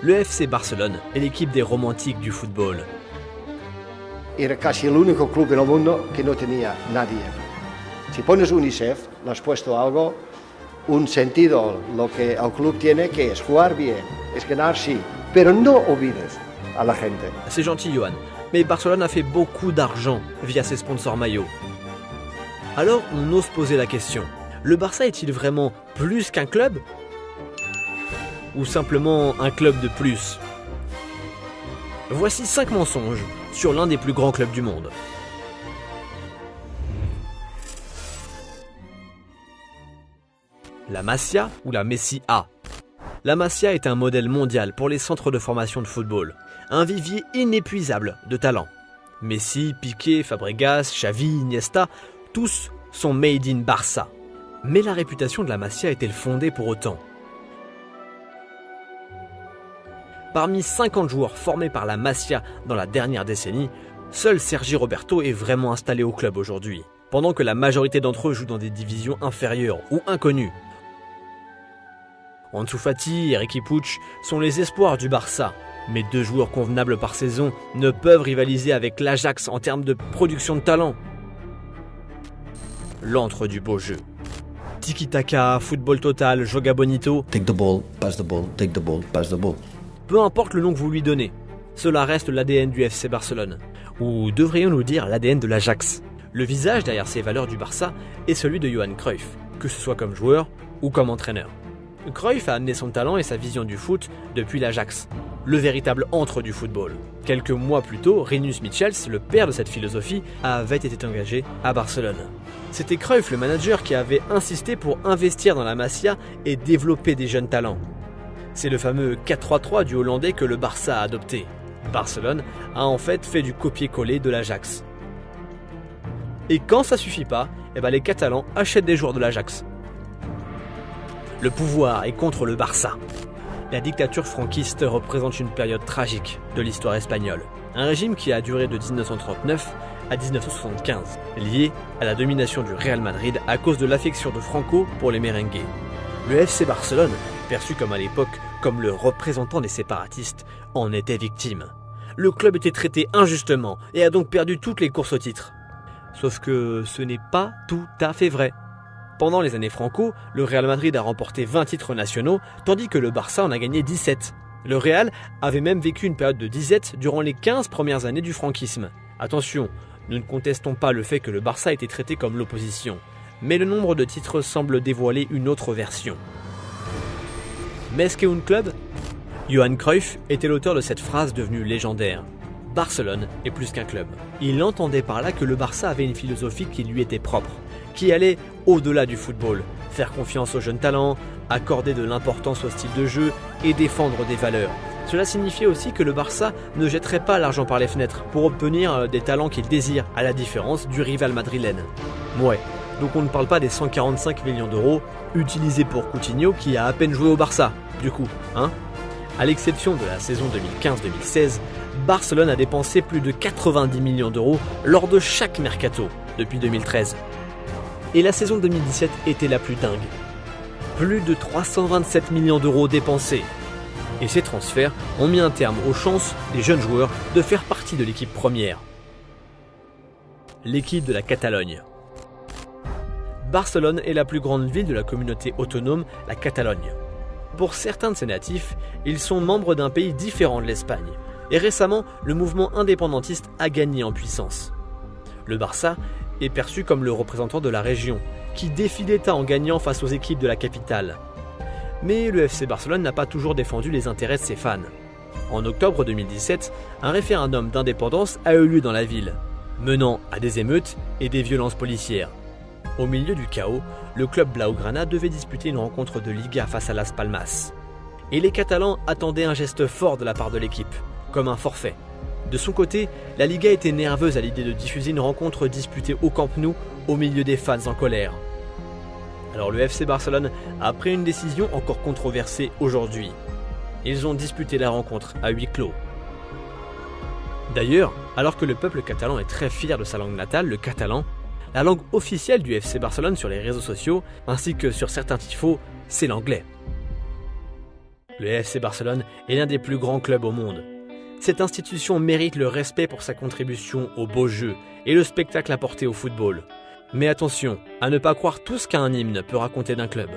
le FC Barcelone est l'équipe des romantiques du football. Era casi el único club en el mundo que no tenía nadie. Si pones UNICEF, le has puesto algo, un sentido, lo que el club tiene, que es jugar bien, es ganar sí, pero no olvides a la gente. C'est gentil, Johan, mais Barcelone a fait beaucoup d'argent via ses sponsors maillots. Alors, on ose poser la question. Le Barça est-il vraiment plus qu'un club ? Ou simplement un club de plus ? Voici 5 mensonges sur l'un des plus grands clubs du monde. La Masia ou la Messia. La Masia est un modèle mondial pour les centres de formation de football. Un vivier inépuisable de talents. Messi, Piqué, Fabregas, Xavi, Iniesta, tous sont made in Barça. Mais la réputation de la Masia est-elle fondée pour autant ? Parmi 50 joueurs formés par la Masia dans la dernière décennie, seul Sergi Roberto est vraiment installé au club aujourd'hui, pendant que la majorité d'entre eux jouent dans des divisions inférieures ou inconnues. Ansu Fati et Riqui Puig sont les espoirs du Barça, mais 2 joueurs convenables par saison ne peuvent rivaliser avec l'Ajax en termes de production de talent. L'antre du beau jeu. Tiki-taka, football total, joga bonito. Take the ball, pass the ball, take the ball, pass the ball. Peu importe le nom que vous lui donnez, cela reste l'ADN du FC Barcelone. Ou devrions-nous dire l'ADN de l'Ajax. Le visage derrière ces valeurs du Barça est celui de Johan Cruyff, que ce soit comme joueur ou comme entraîneur. Cruyff a amené son talent et sa vision du foot depuis l'Ajax, le véritable antre du football. Quelques mois plus tôt, Rinus Michels, le père de cette philosophie, avait été engagé à Barcelone. C'était Cruyff, le manager, qui avait insisté pour investir dans la Masia et développer des jeunes talents. C'est le fameux 4-3-3 du Hollandais que le Barça a adopté. Barcelone a en fait du copier-coller de l'Ajax. Et quand ça suffit pas, les Catalans achètent des joueurs de l'Ajax. Le pouvoir est contre le Barça. La dictature franquiste représente une période tragique de l'histoire espagnole. Un régime qui a duré de 1939 à 1975, lié à la domination du Real Madrid à cause de l'affection de Franco pour les merengues. Le FC Barcelone, perçu comme à l'époque comme le représentant des séparatistes, en était victime. Le club était traité injustement et a donc perdu toutes les courses au titre. Sauf que ce n'est pas tout à fait vrai. Pendant les années Franco, le Real Madrid a remporté 20 titres nationaux, tandis que le Barça en a gagné 17. Le Real avait même vécu une période de disette durant les 15 premières années du franquisme. Attention, nous ne contestons pas le fait que le Barça a été traité comme l'opposition, mais le nombre de titres semble dévoiler une autre version. Més que un club ? Johan Cruyff était l'auteur de cette phrase devenue légendaire. Barcelone est plus qu'un club. Il entendait par là que le Barça avait une philosophie qui lui était propre, qui allait au-delà du football, faire confiance aux jeunes talents, accorder de l'importance au style de jeu et défendre des valeurs. Cela signifiait aussi que le Barça ne jetterait pas l'argent par les fenêtres pour obtenir des talents qu'il désire, à la différence du rival madrilène. Ouais, donc on ne parle pas des 145 millions d'euros utilisés pour Coutinho qui a à peine joué au Barça, du coup, hein ? À l'exception de la saison 2015-2016, Barcelone a dépensé plus de 90 millions d'euros lors de chaque mercato depuis 2013. Et la saison 2017 était la plus dingue. Plus de 327 millions d'euros dépensés. Et ces transferts ont mis un terme aux chances des jeunes joueurs de faire partie de l'équipe première. L'équipe de la Catalogne. Barcelone est la plus grande ville de la communauté autonome, la Catalogne. Pour certains de ses natifs, ils sont membres d'un pays différent de l'Espagne. Et récemment, le mouvement indépendantiste a gagné en puissance. Le Barça est perçu comme le représentant de la région, qui défie l'État en gagnant face aux équipes de la capitale. Mais le FC Barcelone n'a pas toujours défendu les intérêts de ses fans. En octobre 2017, un référendum d'indépendance a eu lieu dans la ville, menant à des émeutes et des violences policières. Au milieu du chaos, le club Blaugrana devait disputer une rencontre de Liga face à Las Palmas. Et les Catalans attendaient un geste fort de la part de l'équipe, comme un forfait. De son côté, la Liga était nerveuse à l'idée de diffuser une rencontre disputée au Camp Nou au milieu des fans en colère. Alors le FC Barcelone a pris une décision encore controversée aujourd'hui. Ils ont disputé la rencontre à huis clos. D'ailleurs, alors que le peuple catalan est très fier de sa langue natale, le catalan, la langue officielle du FC Barcelone sur les réseaux sociaux, ainsi que sur certains tifos, c'est l'anglais. Le FC Barcelone est l'un des plus grands clubs au monde. Cette institution mérite le respect pour sa contribution au beau jeu et le spectacle apporté au football. Mais attention à ne pas croire tout ce qu'un hymne peut raconter d'un club.